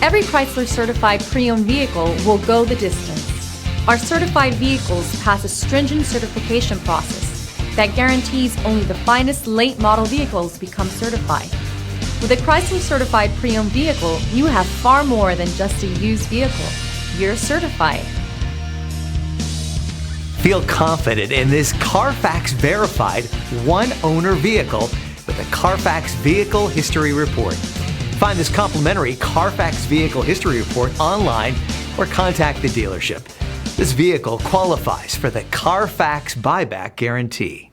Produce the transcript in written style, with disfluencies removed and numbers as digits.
Every Chrysler certified pre-owned vehicle will go the distance. Our certified vehicles pass a stringent certification process that guarantees only the finest late model vehicles become certified. With a Chrysler certified pre-owned vehicle, you have far more than just a used vehicle. You're certified. Feel confident in this Carfax verified one-owner vehicle with a Carfax Vehicle History Report. Find this complimentary Carfax Vehicle History Report online or contact the dealership. This vehicle qualifies for the Carfax Buyback Guarantee.